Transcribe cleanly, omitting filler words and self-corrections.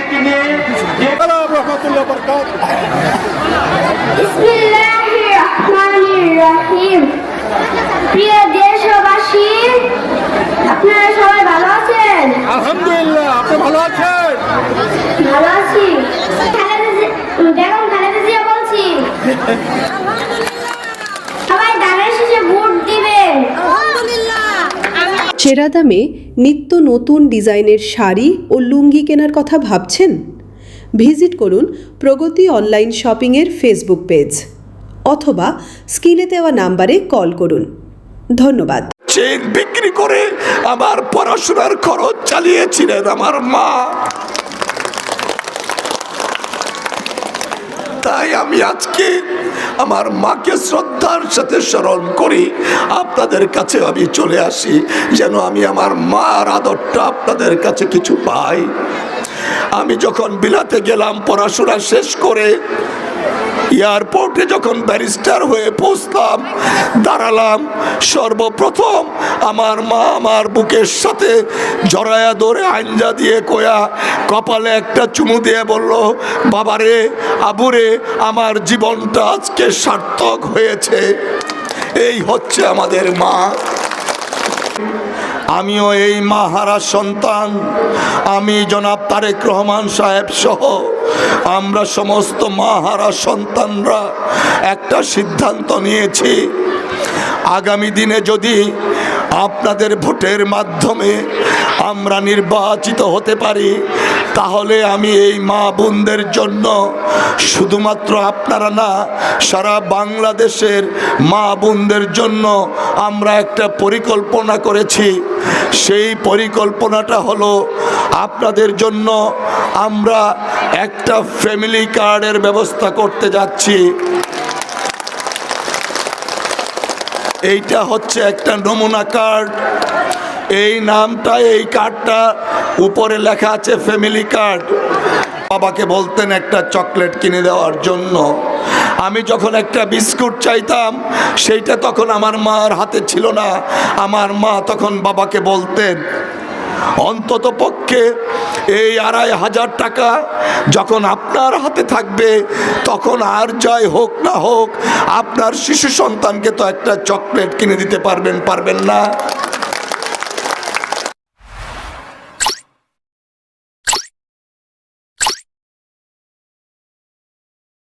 মেয়েকে নিয়ে রহমতুল্লাহ বরকাত। বিসমিল্লাহির রহমানির রহিম। প্রিয় দেশবাসী, আপনারা সবাই ভালো আছেন? আলহামদুলিল্লাহ, আপনি ভালো আছেন? ভালো আছি। বেগম খালেদা জিয়া বলছি। সবাই ধানের শীষে ভোট দিবেন। সেরা দামে নিত্য নতুন ডিজাইনের শাড়ি ও লুঙ্গি কেনার কথা ভাবছেন? ভিজিট করুন প্রগতি অনলাইন শপিংয়ের ফেসবুক পেজ অথবা স্ক্রিনে দেওয়া নাম্বারে কল করুন। ধন্যবাদ। চেন বিক্রি করে আমার পড়াশোনার খরচ চালিয়েছিলেন আমার মা। তাই আমি আজকে আমার মাকে শ্রদ্ধার সাথে স্মরণ করি। আপনাদের কাছে আমি চলে আসি যেন আমি আমার মার আদরটা আপনাদের কাছে কিছু পাই। আমি যখন বিলাতে গেলাম পড়াশোনা শেষ করে, এয়ারপোর্টে যখন ব্যারিস্টার হয়ে পৌঁছলাম, দাঁড়ালাম, সর্বপ্রথম আমার মা আমার বুকের সাথে জড়ায়া ধরে আঞ্জা দিয়ে কয়া কপালে একটা চুমু দিয়ে বলল, বাবারে, আবুরে, আমার জীবনটা আজকে সার্থক হয়েছে। এই হচ্ছে আমাদের মা। আমিও এই মাহারা সন্তান। আমি জনাব তারেক রহমান সাহেব সহ আমরা সমস্ত মাহারা সন্তানরা একটা সিদ্ধান্ত নিয়েছি, আগামী দিনে যদি আপনাদের ভোটের মাধ্যমে আমরা নির্বাচিত হতে পারি, তাহলে আমি এই মা বোনদের জন্য, শুধুমাত্র আপনারা না, সারা বাংলাদেশের মা বোনদের জন্য আমরা একটা পরিকল্পনা করেছি। সেই পরিকল্পনাটা হলো, আপনাদের জন্য আমরা একটা ফ্যামিলি কার্ডের ব্যবস্থা করতে যাচ্ছি। এইটা হচ্ছে একটা নমুনা কার্ড। এই নামটা, এই কার্ডটা উপরে লেখা আছে ফ্যামিলি কার্ড। বাবাকে বলতেন একটা চকলেট কিনে দেওয়ার জন্য। আমি যখন একটা বিস্কুট চাইতাম, সেইটা তখন আমার মার হাতে ছিল না। আমার মা তখন বাবাকে বলতেন, অন্তত পক্ষে এই 2500 টাকা যখন আপনার হাতে থাকবে, তখন আর যাই হোক না হোক আপনার শিশু সন্তানকে তো একটা চকলেট কিনে দিতে পারবেন না?